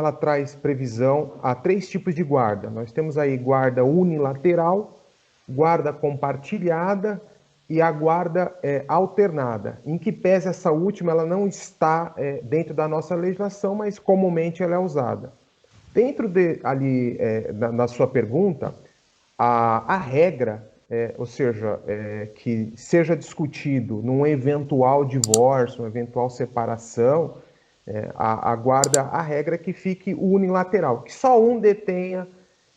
ela traz previsão a 3 tipos de guarda. Nós temos aí guarda unilateral, guarda compartilhada e a guarda alternada. Em que pese essa última, ela não está dentro da nossa legislação, mas comumente ela é usada. Dentro ali, na sua pergunta, a regra, ou seja, que seja discutido num eventual divórcio, uma eventual separação, a regra é que fique unilateral, que só um detenha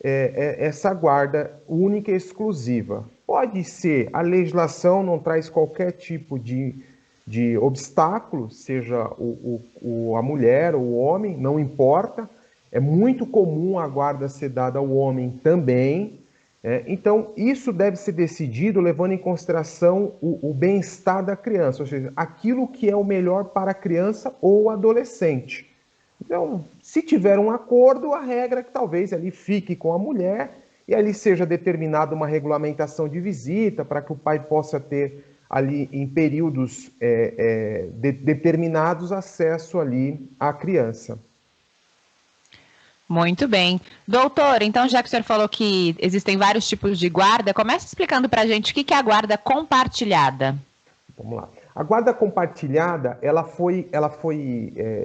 essa guarda única e exclusiva. Pode ser, a legislação não traz qualquer tipo de obstáculo, seja a mulher ou o homem, não importa. É muito comum a guarda ser dada ao homem também. Então, isso deve ser decidido levando em consideração o bem-estar da criança, ou seja, aquilo que é o melhor para a criança ou adolescente. Então, se tiver um acordo, a regra é que talvez ali fique com a mulher e ali seja determinada uma regulamentação de visita para que o pai possa ter ali em períodos determinados acesso ali à criança. Muito bem. Doutor, então já que o senhor falou que existem vários tipos de guarda, comece explicando para a gente o que é a guarda compartilhada. Vamos lá. A guarda compartilhada, ela foi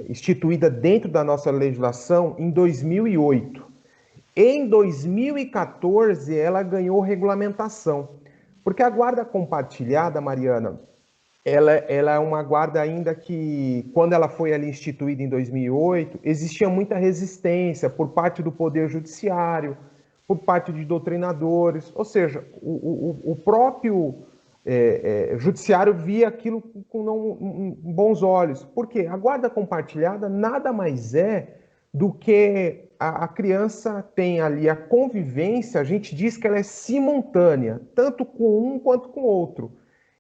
instituída dentro da nossa legislação em 2008. Em 2014, ela ganhou regulamentação. Porque a guarda compartilhada, Mariana, ela é uma guarda ainda que, quando ela foi ali instituída em 2008, existia muita resistência por parte do Poder Judiciário, por parte de doutrinadores, ou seja, o próprio Judiciário via aquilo com não bons olhos. Por quê? A guarda compartilhada nada mais é do que a criança tem ali a convivência, a gente diz que ela é simultânea, tanto com um quanto com o outro.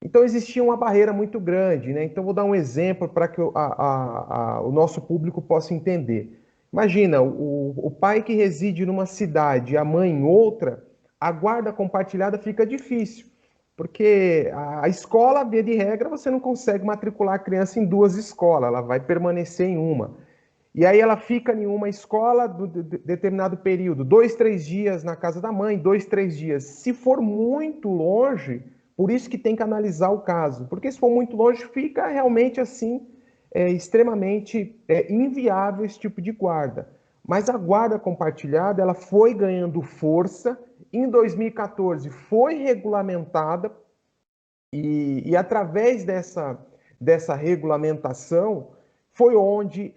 Então existia uma barreira muito grande, né? Então vou dar um exemplo para que o nosso público possa entender. Imagina, o pai que reside numa cidade e a mãe em outra, a guarda compartilhada fica difícil, porque a escola, via de regra, você não consegue matricular a criança em 2 escolas, ela vai permanecer em uma. E aí ela fica em uma escola do determinado período, 2, 3 dias na casa da mãe, 2, 3 dias. Se for muito longe, por isso que tem que analisar o caso, porque se for muito longe, fica realmente assim, extremamente inviável esse tipo de guarda. Mas a guarda compartilhada, ela foi ganhando força, em 2014 foi regulamentada, e através dessa regulamentação, foi onde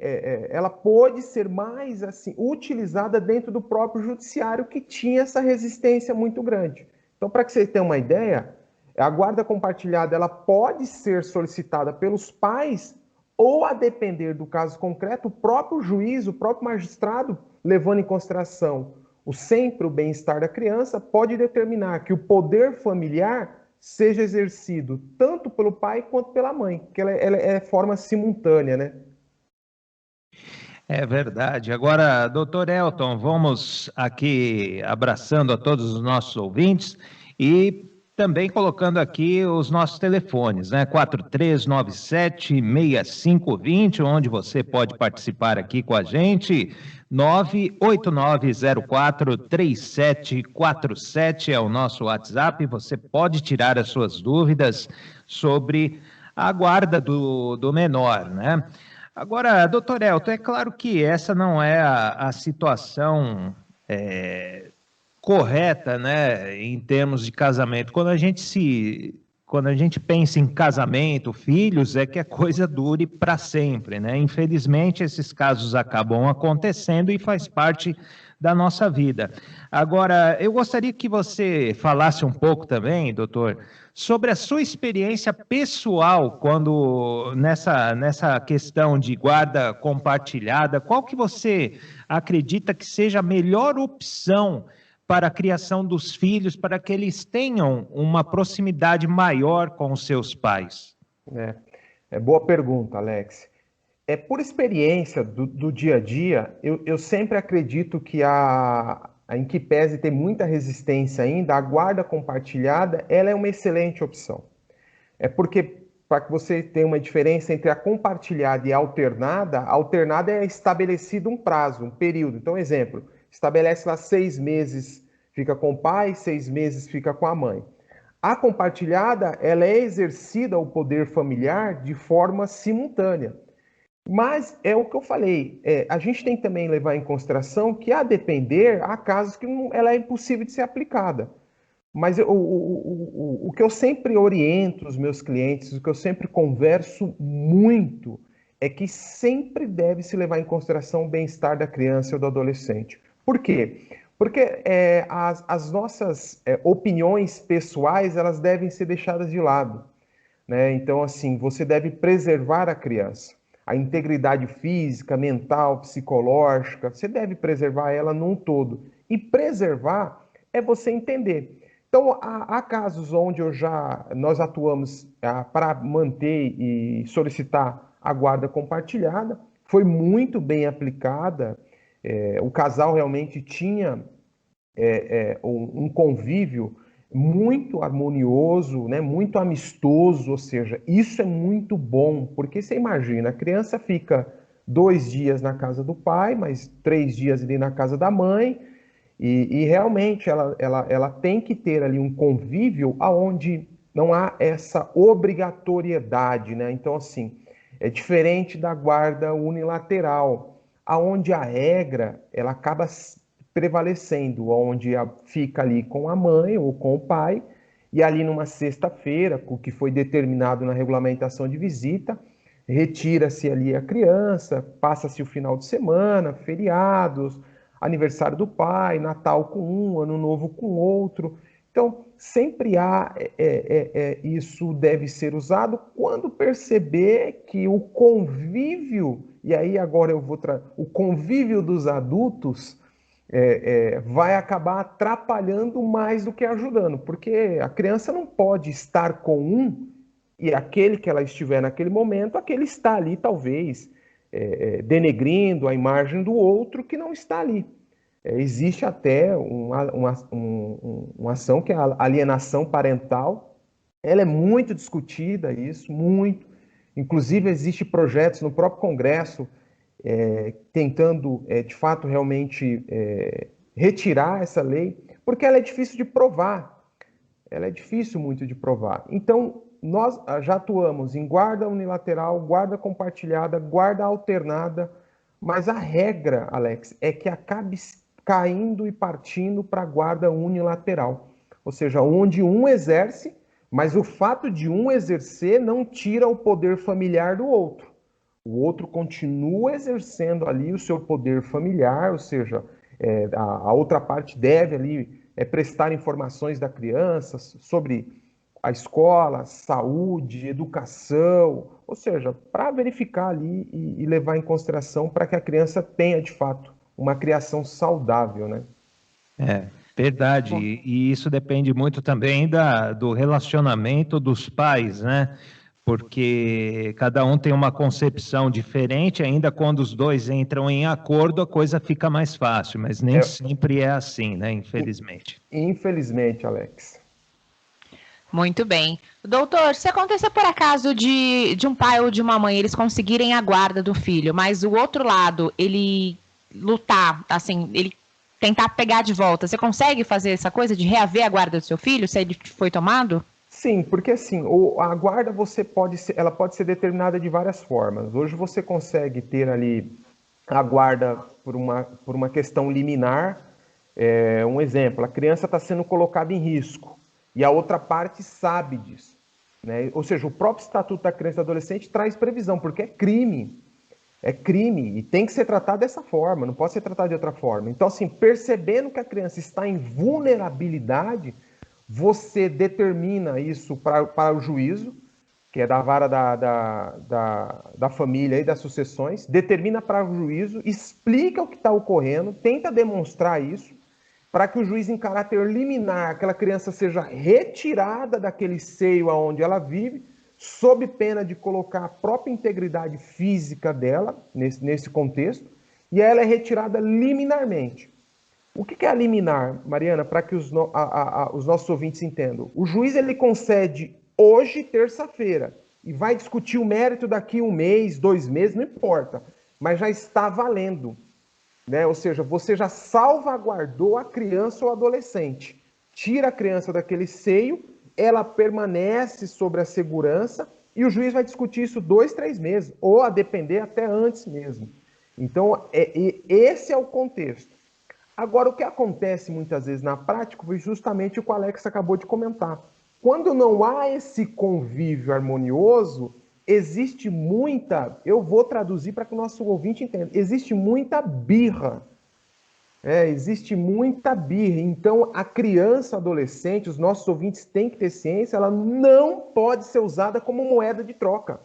ela pôde ser mais assim utilizada dentro do próprio judiciário, que tinha essa resistência muito grande. Então, para que você tenha uma ideia, a guarda compartilhada ela pode ser solicitada pelos pais ou, a depender do caso concreto, o próprio juiz, o próprio magistrado, levando em consideração sempre o bem-estar da criança, pode determinar que o poder familiar seja exercido tanto pelo pai quanto pela mãe, que ela é forma simultânea, né? É verdade. Agora, doutor Elton, vamos aqui abraçando a todos os nossos ouvintes e também colocando aqui os nossos telefones, né? 4397-6520, onde você pode participar aqui com a gente. 989043747 é o nosso WhatsApp. Você pode tirar as suas dúvidas sobre a guarda do menor, né? Agora, doutor Elton, é claro que essa não é a situação correta, né, em termos de casamento. Quando a gente pensa em casamento, filhos, é que a coisa dure para sempre, né? Infelizmente, esses casos acabam acontecendo e faz parte da nossa vida. Agora, eu gostaria que você falasse um pouco também, doutor, sobre a sua experiência pessoal quando nessa questão de guarda compartilhada, qual que você acredita que seja a melhor opção para a criação dos filhos, para que eles tenham uma proximidade maior com os seus pais? Boa pergunta, Alex. Por experiência do dia a dia, eu sempre acredito que em que pese tem muita resistência ainda, a guarda compartilhada ela é uma excelente opção. Porque para que você tenha uma diferença entre a compartilhada e a alternada é estabelecido um prazo, um período. Então, exemplo, estabelece lá 6 meses fica com o pai, 6 meses fica com a mãe. A compartilhada, ela é exercida o poder familiar de forma simultânea. Mas é o que eu falei, a gente tem também que levar em consideração que, a depender, há casos que ela é impossível de ser aplicada. Mas o que eu sempre oriento os meus clientes, o que eu sempre converso muito, é que sempre deve se levar em consideração o bem-estar da criança ou do adolescente. Por quê? Porque as nossas opiniões pessoais, elas devem ser deixadas de lado, né? Então, assim, você deve preservar a criança. A integridade física, mental, psicológica, você deve preservar ela num todo. E preservar é você entender. Então, há casos onde nós atuamos para manter e solicitar a guarda compartilhada, foi muito bem aplicada, o casal realmente tinha um convívio muito harmonioso, né, muito amistoso, ou seja, isso é muito bom, porque você imagina, a criança fica 2 dias na casa do pai, mais 3 dias ali na casa da mãe, e realmente ela tem que ter ali um convívio onde não há essa obrigatoriedade, né? Então, assim, é diferente da guarda unilateral, aonde a regra ela acaba prevalecendo, onde fica ali com a mãe ou com o pai, e ali numa sexta-feira, o que foi determinado na regulamentação de visita, retira-se ali a criança, passa-se o final de semana, feriados, aniversário do pai, Natal com um, Ano Novo com outro. Então, sempre há isso deve ser usado quando perceber que o convívio, e aí agora o convívio dos adultos vai acabar atrapalhando mais do que ajudando, porque a criança não pode estar com um e aquele que ela estiver naquele momento, aquele está ali talvez denegrindo a imagem do outro que não está ali. Existe até uma ação que é a alienação parental, ela é muito discutida, isso, muito. Inclusive, existem projetos no próprio Congresso tentando, de fato, realmente retirar essa lei, porque ela é difícil de provar. Ela é difícil muito de provar. Então, nós já atuamos em guarda unilateral, guarda compartilhada, guarda alternada, mas a regra, Alex, é que acabe caindo e partindo para a guarda unilateral. Ou seja, onde um exerce, mas o fato de um exercer não tira o poder familiar do outro. O outro continua exercendo ali o seu poder familiar, ou seja, a outra parte deve ali prestar informações da criança sobre a escola, saúde, educação, ou seja, para verificar ali e levar em consideração para que a criança tenha, de fato, uma criação saudável, né? Verdade. E isso depende muito também do relacionamento dos pais, né? Porque cada um tem uma concepção diferente, ainda quando os dois entram em acordo, a coisa fica mais fácil, mas nem sempre é assim, né? Infelizmente. Infelizmente, Alex. Muito bem. Doutor, se acontecer por acaso de um pai ou de uma mãe eles conseguirem a guarda do filho, mas o outro lado, ele lutar, assim, ele tentar pegar de volta, você consegue fazer essa coisa de reaver a guarda do seu filho, se ele foi tomado? Sim, porque assim, a guarda ela pode ser determinada de várias formas. Hoje você consegue ter ali a guarda por uma questão liminar. Um exemplo, a criança está sendo colocada em risco e a outra parte sabe disso, né? Ou seja, o próprio Estatuto da Criança e do Adolescente traz previsão, porque é crime e tem que ser tratado dessa forma, não pode ser tratado de outra forma. Então, assim, percebendo que a criança está em vulnerabilidade, você determina isso para o juízo, que é da vara da família e das sucessões, determina para o juízo, explica o que está ocorrendo, tenta demonstrar isso, para que o juiz, em caráter liminar, aquela criança seja retirada daquele seio onde ela vive, sob pena de colocar a própria integridade física dela nesse contexto, e ela é retirada liminarmente. O que é a liminar, Mariana, para que os nossos ouvintes entendam? O juiz ele concede hoje, terça-feira, e vai discutir o mérito daqui 1 mês, 2 meses, não importa, mas já está valendo, né? Ou seja, você já salvaguardou a criança ou adolescente. Tira a criança daquele seio, ela permanece sobre a segurança e o juiz vai discutir isso 2, 3 meses, ou a depender até antes mesmo. Então, esse é o contexto. Agora, o que acontece muitas vezes na prática foi justamente o que o Alex acabou de comentar. Quando não há esse convívio harmonioso, existe muita, eu vou traduzir para que o nosso ouvinte entenda, existe muita birra. Existe muita birra. Então, a criança, adolescente, os nossos ouvintes têm que ter ciência, ela não pode ser usada como moeda de troca.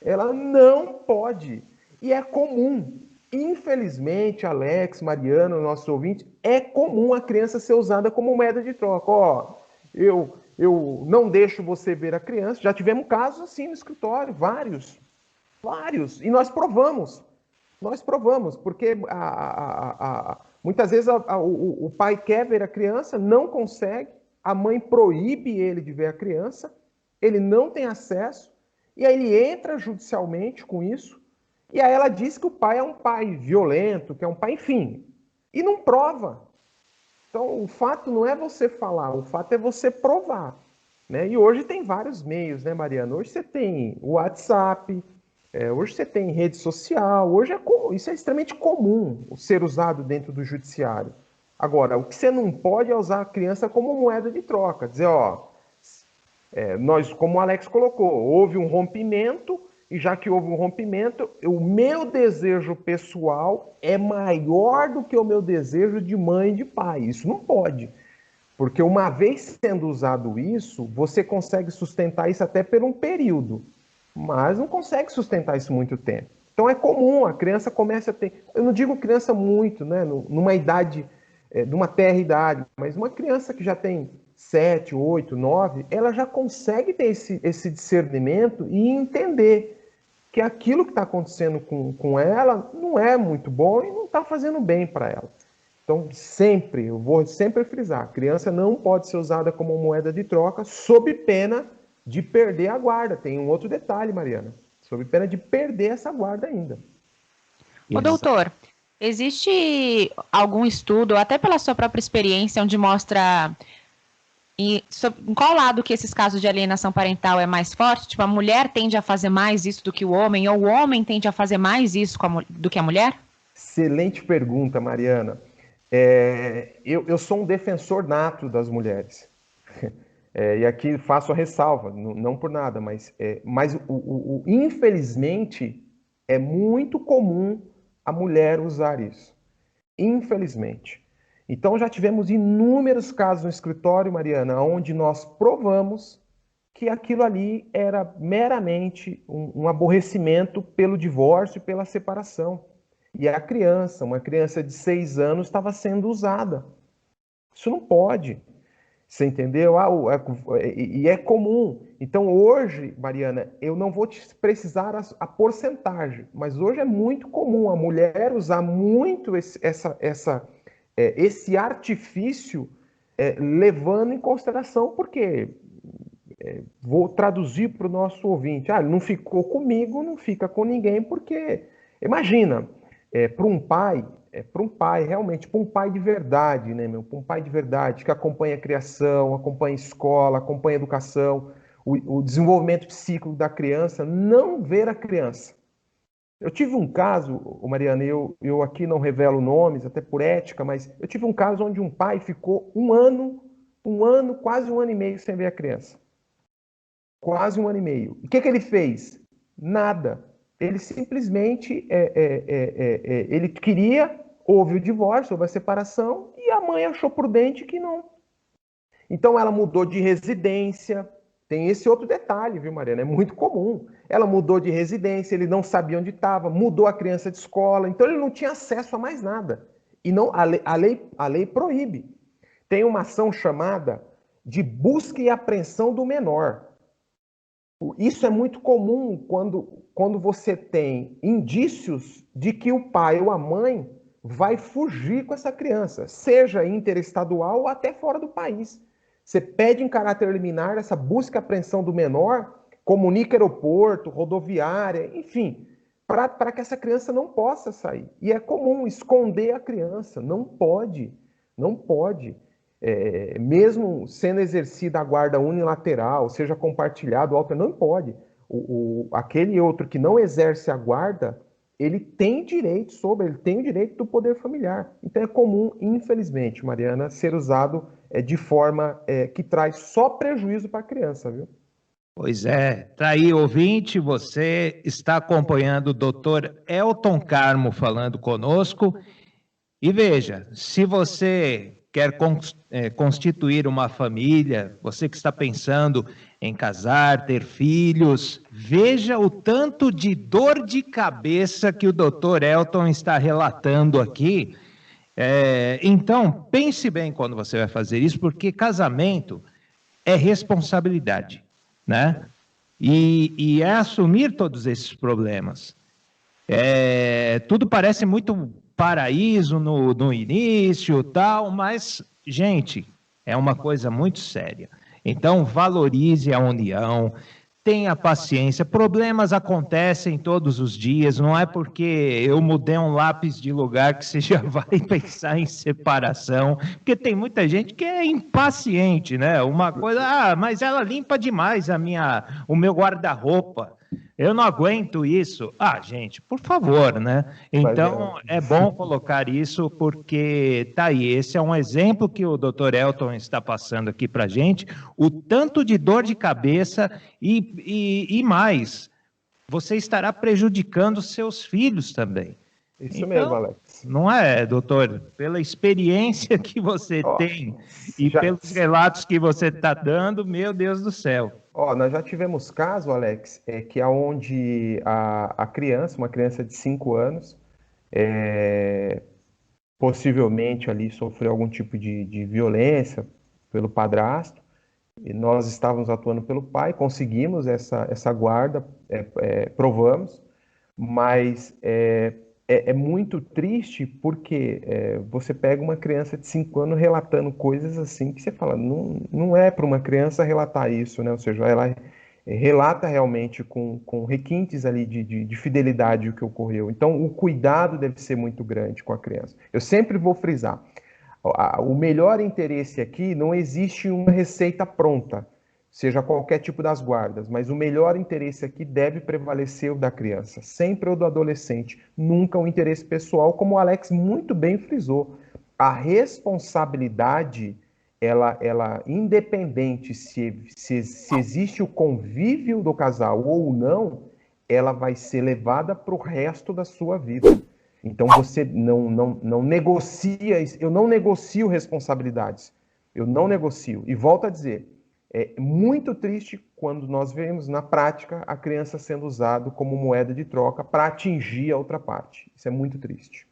Ela não pode. E é comum. Infelizmente, Alex, Mariana, nosso ouvinte, é comum a criança ser usada como moeda de troca. Ó, eu não deixo você ver a criança. Já tivemos casos assim no escritório, vários. E nós provamos. Porque muitas vezes o pai quer ver a criança, não consegue, a mãe proíbe ele de ver a criança, ele não tem acesso, e aí ele entra judicialmente com isso, e aí ela diz que o pai é um pai violento, que é um pai, enfim, e não prova. Então, o fato não é você falar, o fato é você provar, né? E hoje tem vários meios, né, Mariana? Hoje você tem o WhatsApp, hoje você tem rede social, hoje isso é extremamente comum ser usado dentro do judiciário. Agora, o que você não pode é usar a criança como moeda de troca. Dizer, ó, nós, como o Alex colocou, houve um rompimento, e já que houve um rompimento, o meu desejo pessoal é maior do que o meu desejo de mãe e de pai. Isso não pode. Porque uma vez sendo usado isso, você consegue sustentar isso até por um período. Mas não consegue sustentar isso muito tempo. Então é comum, a criança começa a ter... Eu não digo criança muito, né? Numa idade, numa terra idade, mas uma criança que já tem 7, 8, 9, ela já consegue ter esse discernimento e entender que aquilo que está acontecendo com ela não é muito bom e não está fazendo bem para ela. Então, eu vou sempre frisar, a criança não pode ser usada como moeda de troca, sob pena de perder a guarda. Tem um outro detalhe, Mariana, sob pena de perder essa guarda ainda. Ô, doutor, existe algum estudo, até pela sua própria experiência, onde mostra em qual lado que esses casos de alienação parental é mais forte? Tipo, a mulher tende a fazer mais isso do que o homem, ou o homem tende a fazer mais isso do que a mulher? Excelente pergunta, Mariana. Eu sou um defensor nato das mulheres. E aqui faço a ressalva, não por nada, mas infelizmente é muito comum a mulher usar isso. Infelizmente. Então já tivemos inúmeros casos no escritório, Mariana, onde nós provamos que aquilo ali era meramente um aborrecimento pelo divórcio e pela separação. E a criança, uma criança de 6 anos, estava sendo usada. Isso não pode. Você entendeu? E é comum. Então hoje, Mariana, eu não vou te precisar a porcentagem, mas hoje é muito comum a mulher usar muito esse artifício, levando em consideração, porque vou traduzir para o nosso ouvinte, ele não ficou comigo, não fica com ninguém, porque, imagina, para um pai, realmente, para um pai de verdade, né, para um pai de verdade, que acompanha a criação, acompanha a escola, acompanha a educação, o desenvolvimento psíquico da criança, não ver a criança. Eu tive um caso, Mariana, eu aqui não revelo nomes, até por ética, mas eu tive um caso onde um pai ficou um ano, quase 1 ano e meio sem ver a criança. Quase 1 ano e meio. E o que ele fez? Nada. Ele simplesmente, ele queria, houve o divórcio, houve a separação, e a mãe achou prudente que não. Então ela mudou de residência. Tem esse outro detalhe, viu, Mariana? É muito comum. Ela mudou de residência, ele não sabia onde estava, mudou a criança de escola, então ele não tinha acesso a mais nada. E não, a lei proíbe. Tem uma ação chamada de busca e apreensão do menor. Isso é muito comum quando você tem indícios de que o pai ou a mãe vai fugir com essa criança, seja interestadual ou até fora do país. Você pede em caráter liminar essa busca e apreensão do menor comunica aeroporto, rodoviária, enfim, para que essa criança não possa sair. E é comum esconder a criança, não pode. Mesmo sendo exercida a guarda unilateral, seja compartilhado, não pode. Aquele outro que não exerce a guarda, ele tem direito ele tem o direito do poder familiar. Então é comum, infelizmente, Mariana, ser usado de forma que traz só prejuízo para a criança, viu? Pois é, tá aí, ouvinte, você está acompanhando o doutor Elton Carmo falando conosco. E veja, se você quer constituir uma família, você que está pensando em casar, ter filhos, veja o tanto de dor de cabeça que o doutor Elton está relatando aqui. Então, pense bem quando você vai fazer isso, porque casamento é responsabilidade, né? E é assumir todos esses problemas. Tudo parece muito paraíso no início, tal, mas, gente, é uma coisa muito séria. Então, valorize a união, tenha paciência. Problemas acontecem todos os dias, não é porque eu mudei um lápis de lugar que você já vai pensar em separação, porque tem muita gente que é impaciente, né? Uma coisa, mas ela limpa demais o meu guarda-roupa. Eu não aguento isso. Gente, por favor, né? Então, é bom colocar isso, porque tá aí, esse é um exemplo que o Dr. Elton está passando aqui para a gente, o tanto de dor de cabeça e mais, você estará prejudicando seus filhos também. Isso mesmo, Alex. Não é, doutor? Pela experiência que você tem e pelos relatos que você está dando, meu Deus do céu. Nós já tivemos caso, Alex, que é onde a criança, uma criança de 5 anos, possivelmente ali sofreu algum tipo de violência pelo padrasto, e nós estávamos atuando pelo pai, conseguimos essa guarda, provamos, mas é muito triste porque você pega uma criança de 5 anos relatando coisas assim que você fala, não é para uma criança relatar isso, né? Ou seja, ela relata realmente com requintes ali de fidelidade o que ocorreu. Então, o cuidado deve ser muito grande com a criança. Eu sempre vou frisar, o melhor interesse aqui, não existe uma receita pronta, seja qualquer tipo das guardas, mas o melhor interesse aqui deve prevalecer o da criança, sempre o do adolescente, nunca o interesse pessoal, como o Alex muito bem frisou. A responsabilidade, ela independente se existe o convívio do casal ou não, ela vai ser levada para o resto da sua vida. Então você não negocia, eu não negocio responsabilidades, eu não negocio. E volto a dizer, é muito triste quando nós vemos na prática a criança sendo usada como moeda de troca para atingir a outra parte. Isso é muito triste.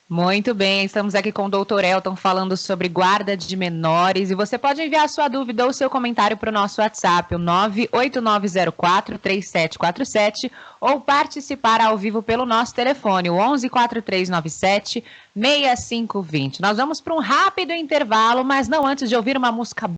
Muito bem, estamos aqui com o Dr. Elton falando sobre guarda de menores e você pode enviar a sua dúvida ou seu comentário para o nosso WhatsApp, o 989043747 ou participar ao vivo pelo nosso telefone, o 114397 6520. Nós vamos para um rápido intervalo, mas não antes de ouvir uma música